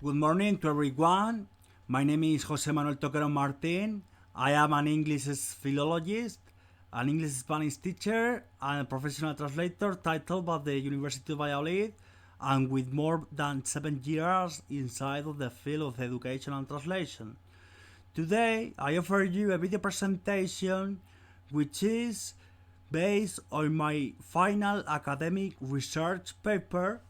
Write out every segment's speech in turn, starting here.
Good morning to everyone. My name is Jose Manuel Toquero Martin. I am an English philologist, an English Spanish teacher, and a professional translator titled by the University of Valladolid, and with more than 7 years inside of the field of education and translation. Today, I offer you a video presentation which is based on my final academic research paper,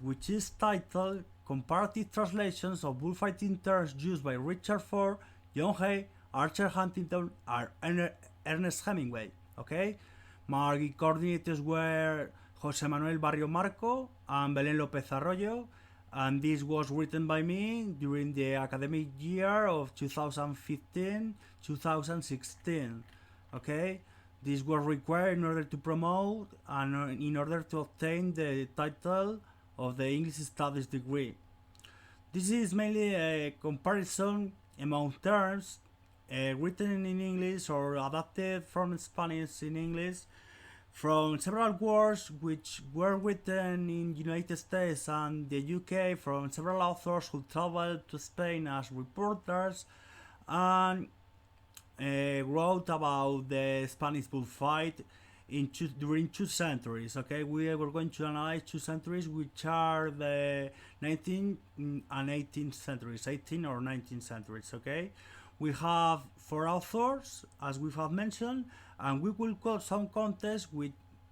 which is titled Comparative Translations of Bullfighting Terms Used by Richard Ford, John Hay, Archer Huntington, and Ernest Hemingway. Okay? My coordinators were Jose Manuel Barrio Marco and Belén López Arroyo, and this was written by me during the academic year of 2015-2016. Okay? This was required in order to promote and in order to obtain the title of the English Studies degree. This is mainly a comparison among terms written in English or adapted from Spanish in English from several words which were written in United States and the UK from several authors who traveled to Spain as reporters and wrote about the Spanish bullfight during 2 centuries. Okay, we were going to analyze 2 centuries, which are the 19th and 18th centuries, 18th or 19th centuries. Okay, we have 4 authors, as we have mentioned, and we will quote some context with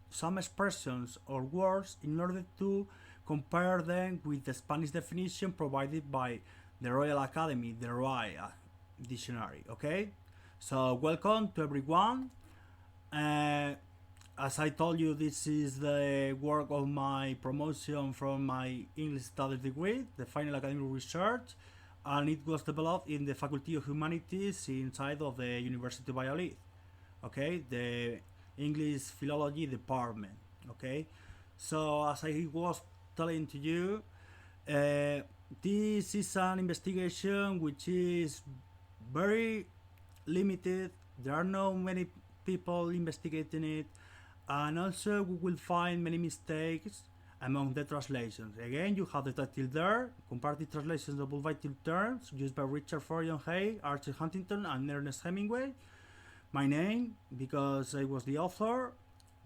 some expressions or words in order to compare them with the Spanish definition provided by the Royal Academy, the ROI dictionary. Okay, so welcome to everyone. As I told you, this is the work of my promotion from my English Studies degree, the final academic research, and it was developed in the Faculty of Humanities inside of the University of Valladolid. Okay, the English Philology department. Okay, so as I was telling to you, this is an investigation which is very limited. There are not many people investigating it, and also we will find many mistakes among the translations. Again, you have the title there, Comparative Translations of Bullfighting Terms used by Richard Ford, John Hay, Archer Huntington, and Ernest Hemingway. My name, because I was the author.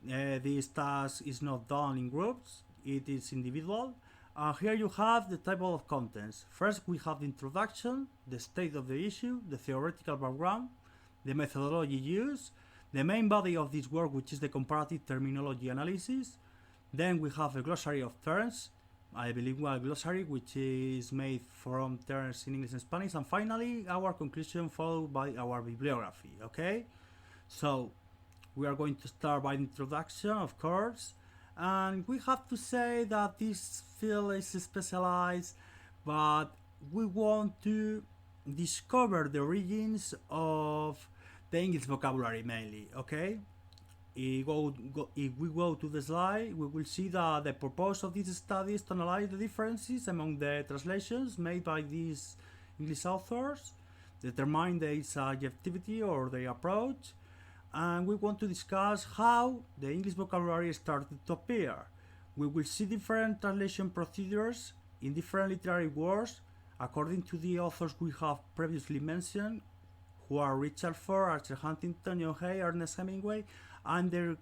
This task is not done in groups, it is individual. Here you have the table of contents. First, we have the introduction, the state of the issue, the theoretical background, the methodology used, the main body of this work, which is the comparative terminology analysis. Then we have a glossary of terms, a bilingual glossary, which is made from terms in English and Spanish. And finally, our conclusion followed by our bibliography. Okay? So, we are going to start by introduction, of course. And we have to say that this field is specialized, but we want to discover the origins of the English vocabulary mainly. Okay, if we go to the slide, we will see that the purpose of this study is to analyze the differences among the translations made by these English authors, determine their subjectivity or their approach, and we want to discuss how the English vocabulary started to appear. We will see different translation procedures in different literary works according to the authors we have previously mentioned, who are Richard Ford, Archer Huntington, John Hay, Ernest Hemingway, and their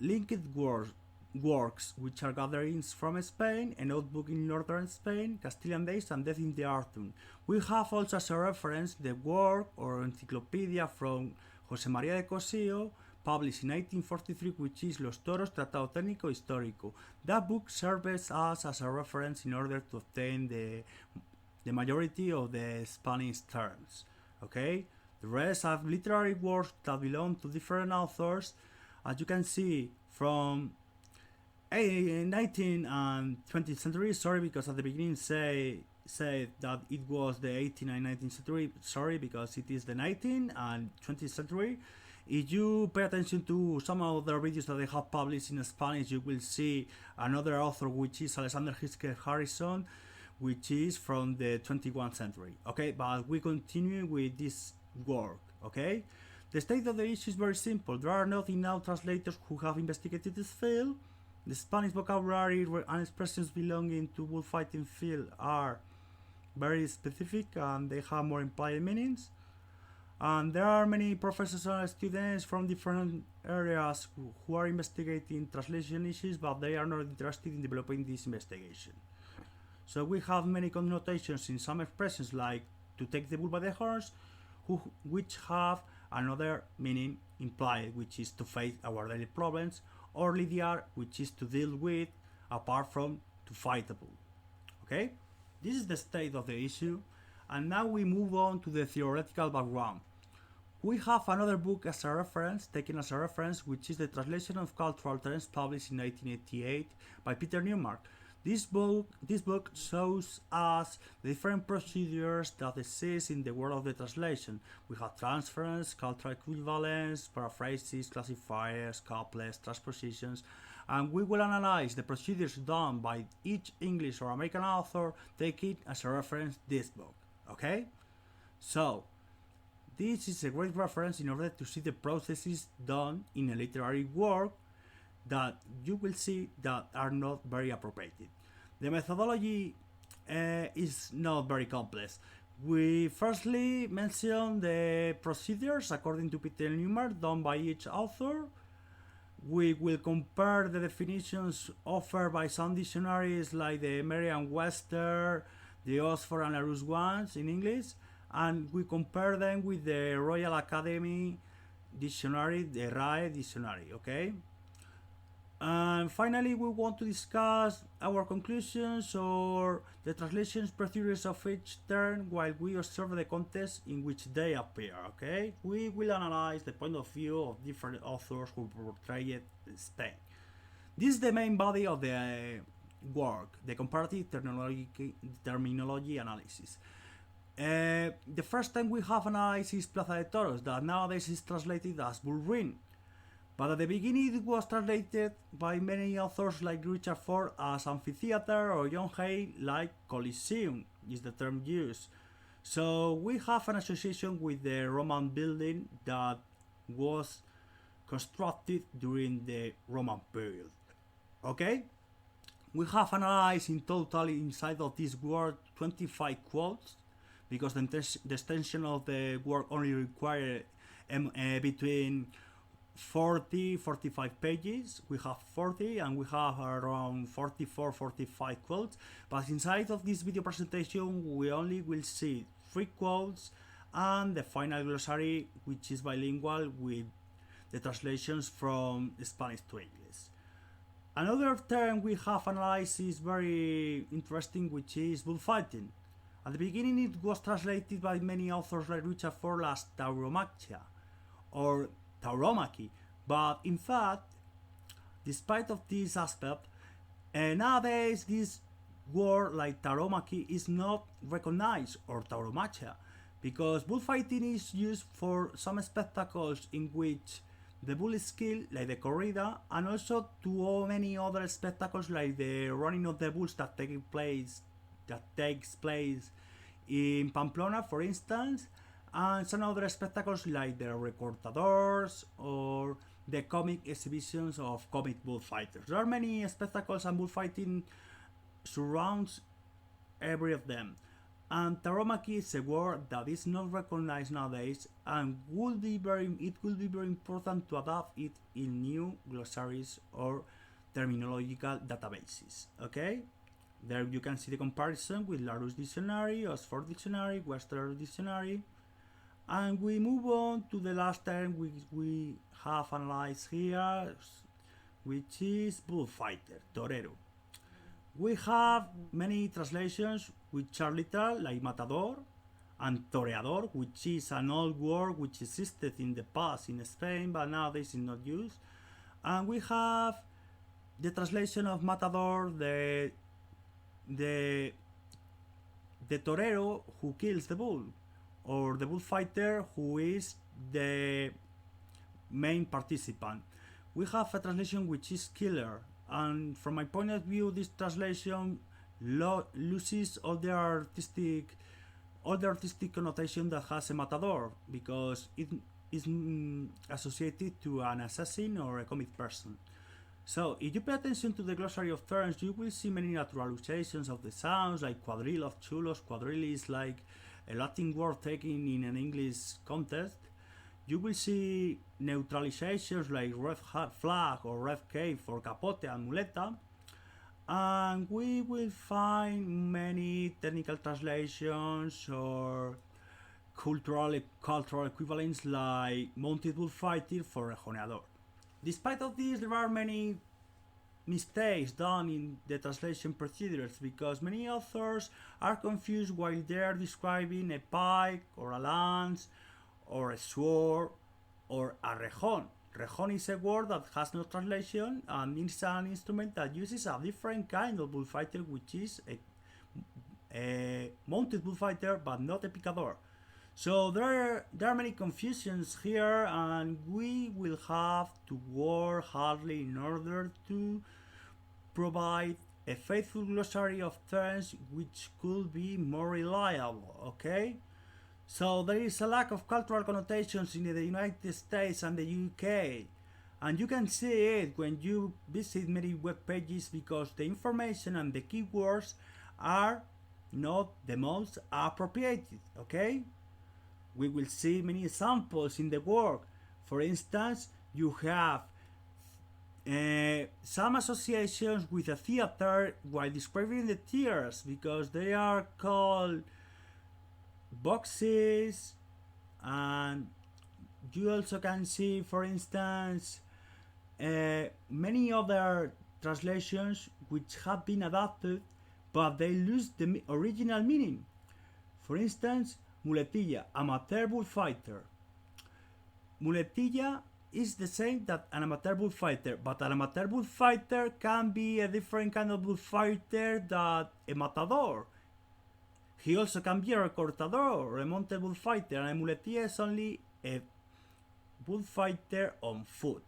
linked works, which are gatherings from Spain, a notebook in northern Spain, Castilian Days, and Death in the Autumn. We have also as a reference the work or encyclopedia from José María de Cosío, published in 1843, which is Los Toros, Tratado Técnico Histórico. That book serves us as a reference in order to obtain the majority of the Spanish terms. Okay? The rest are literary works that belong to different authors. As you can see, from 19th and 20th century, sorry, because at the beginning say that it was the 18th and 19th century, sorry, because it is the 19th and 20th century. If you pay attention to some of the videos that they have published in Spanish, you will see another author, which is Alexander Hisker Harrison, which is from the 21st century. Okay, but we continue with this work. Okay, the state of the issue is very simple. There are not enough translators who have investigated this field. The Spanish vocabulary and expressions belonging to bullfighting field are very specific, and they have more implied meanings. And there are many professors and students from different areas who are investigating translation issues, but they are not interested in developing this investigation. So we have many connotations in some expressions, like to take the bull by the horns, which have another meaning implied, which is to face our daily problems, or lidiar, which is to deal with, apart from to fight the bull. Okay? This is the state of the issue, and now we move on to the theoretical background. We have another book as a reference, taken as a reference, which is the translation of cultural terms published in 1988 by Peter Newmark. This book shows us the different procedures that exist in the world of the translation. We have transference, cultural equivalence, paraphrases, classifiers, couplets, transpositions, and we will analyze the procedures done by each English or American author, taking as a reference this book. Okay? So, this is a great reference in order to see the processes done in a literary work that you will see that are not very appropriate. The methodology is not very complex. We firstly mention the procedures according to Peter Newmark done by each author. We will compare the definitions offered by some dictionaries like the Merriam-Webster, the Oxford and Larousse ones in English, and we compare them with the Royal Academy dictionary, the RAE dictionary, okay? And finally, we want to discuss our conclusions or the translation procedures of each term while we observe the context in which they appear, okay? We will analyze the point of view of different authors who portrayed Spain. This is the main body of the work, the comparative terminology analysis. The first time we have analyzed is Plaza de Toros, that nowadays is translated as bull ring. But at the beginning it was translated by many authors like Richard Ford as amphitheater, or John Hay like Coliseum is the term used. So we have an association with the Roman building that was constructed during the Roman period. Okay? We have analyzed in total inside of this work 25 quotes, because the extension of the work only required between 45 pages. We have 40 and we have around 45 quotes, but inside of this video presentation we only will see 3 quotes and the final glossary, which is bilingual with the translations from Spanish to English. Another term we have analyzed is very interesting, which is bullfighting. At the beginning it was translated by many authors like Richard Ford as tauromachia or tauromachy, but in fact, despite of this aspect, nowadays this word like tauromachy is not recognized, or tauromachia, because bullfighting is used for some spectacles in which the bull is killed, like the corrida, and also to all many other spectacles like the running of the bulls that takes place in Pamplona, for instance, and some other spectacles like the recortadors or the comic exhibitions of comic bullfighters. There are many spectacles, and bullfighting surrounds every of them. And tauromachy is a word that is not recognized nowadays, and it will be very important to adapt it in new glossaries or terminological databases. Okay, there you can see the comparison with Larousse dictionary, Oxford dictionary, Webster dictionary, and we move on to the last term we have analyzed here, which is bullfighter, torero. We have many translations which are literal, like matador, and toreador, which is an old word which existed in the past in Spain, but nowadays is not used. And we have the translation of matador, the torero who kills the bull, or the bullfighter who is the main participant. We have a translation which is killer, and from my point of view this translation loses all the artistic connotation that has a matador, because it is associated to an assassin or a comic person. So if you pay attention to the glossary of terms, you will see many naturalizations of the sounds, like quadrille of chulos. Quadrille is like a Latin word taken in an English context. You will see neutralizations like red flag or red cape for capote and muleta. And we will find many technical translations or cultural equivalents like mounted bullfighting for rejoneador. Despite of this, there are many mistakes done in the translation procedures because many authors are confused while they are describing a pike or a lance or a sword or a rejon. Rejon is a word that has no translation and is an instrument that uses a different kind of bullfighter, which is a mounted bullfighter but not a picador. So there are many confusions here, and we will have to work hardly in order to provide a faithful glossary of terms which could be more reliable, okay? So there is a lack of cultural connotations in the United States and the UK, and you can see it when you visit many web pages because the information and the keywords are not the most appropriate, okay? We will see many examples in the work. For instance, you have some associations with a theater while describing the tiers because they are called boxes, and you also can see, for instance, many other translations which have been adapted but they lose the original meaning. For instance, muletilla, amateur bullfighter. Muletilla is the same that an amateur bullfighter, but an amateur bullfighter can be a different kind of bullfighter than a matador. He also can be a recortador or a mounted bullfighter, and a muletilla is only a bullfighter on foot.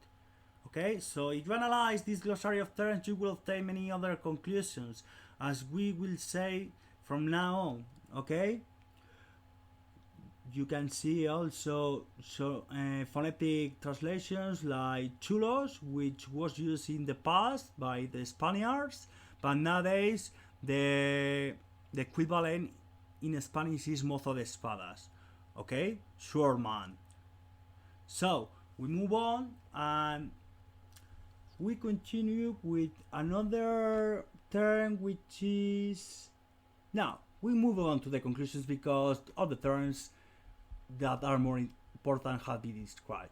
Okay, so if you analyze this glossary of terms, you will obtain many other conclusions, as we will say from now on. Okay. You can see also phonetic translations like chulos, which was used in the past by the Spaniards, but nowadays the equivalent in Spanish is mozo de espadas, okay, swordman. So we move on and we continue with another term, which is, now we move on to the conclusions because all the terms that are more important have been described.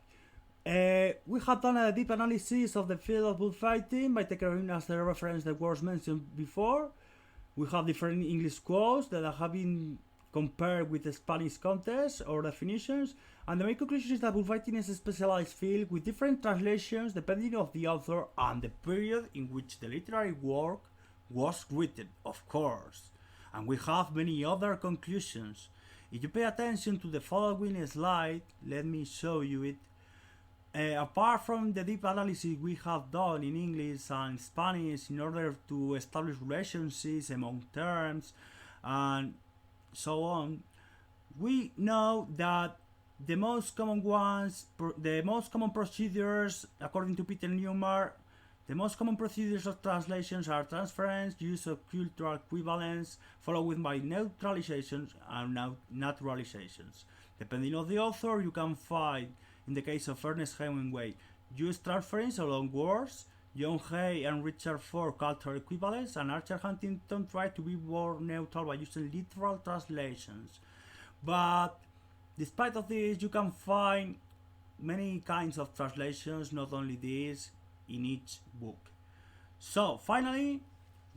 We have done a deep analysis of the field of bullfighting by taking as a reference the words mentioned before. We have different English quotes that have been compared with the Spanish context or definitions, and the main conclusion is that bullfighting is a specialized field with different translations depending on the author and the period in which the literary work was written, of course. And we have many other conclusions. If you pay attention to the following slide, let me show you it. Apart from the deep analysis we have done in English and Spanish in order to establish relationships among terms and so on, we know that the most common procedures, according to Peter Newmark, the most common procedures of translations are transference, use of cultural equivalence, followed by neutralizations and naturalizations. Depending on the author, you can find, in the case of Ernest Hemingway, use transference along words, John Hay and Richard Ford cultural equivalence, and Archer Huntington tried to be more neutral by using literal translations. But despite of this, you can find many kinds of translations, not only this, in each book. So finally,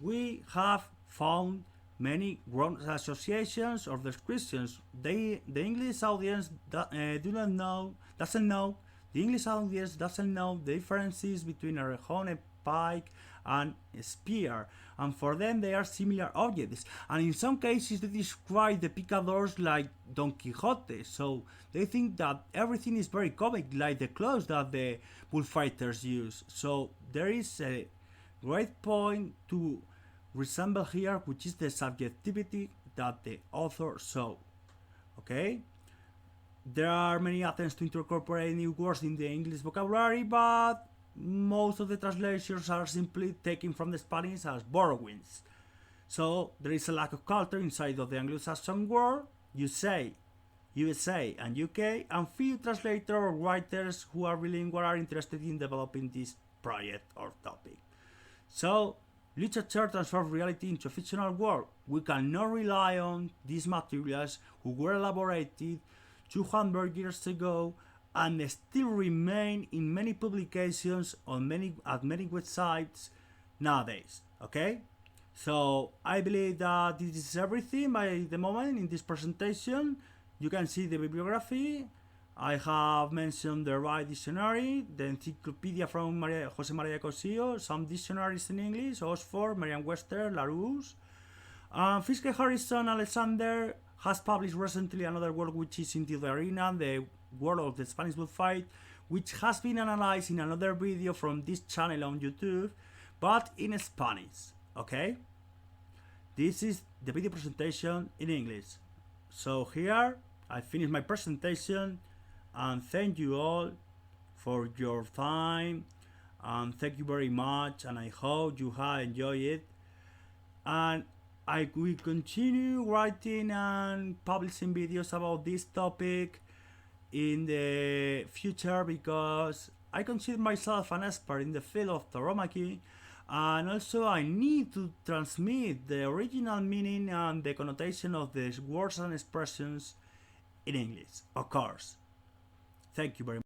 we have found many wrong associations or descriptions. The English audience doesn't know the differences between a rejon, a pike, and a spear, and for them they are similar objects. And in some cases they describe the picadors like Don Quixote, so they think that everything is very comic, like the clothes that the bullfighters use. So there is a great point to resemble here, which is the subjectivity that the author saw. Okay? There are many attempts to incorporate new words in the English vocabulary, but most of the translations are simply taken from the Spanish as borrowings. So there is a lack of culture inside of the Anglo-Saxon world, USA and UK, and few translators or writers who are bilingual are interested in developing this project or topic. So, literature transforms reality into a fictional world. We cannot rely on these materials who were elaborated 200 years ago and still remain in many publications at many websites nowadays. Okay? So I believe that this is everything by the moment in this presentation. You can see the bibliography. I have mentioned the right dictionary, the encyclopedia from Jose Maria Cosillo, some dictionaries in English, Oxford, Merriam-Webster, Larousse. Fiske Harrison Alexander has published recently another work which is into the arena, the world of the Spanish bullfight, which has been analyzed in another video from this channel on YouTube, but in Spanish. Okay? This is the video presentation in English. So here I finish my presentation, and thank you all for your time, and thank you very much, and I hope you have enjoyed it. And I will continue writing and publishing videos about this topic in the future, because I consider myself an expert in the field of tauromachy, and also I need to transmit the original meaning and the connotation of the words and expressions in English, of course. Thank you very much.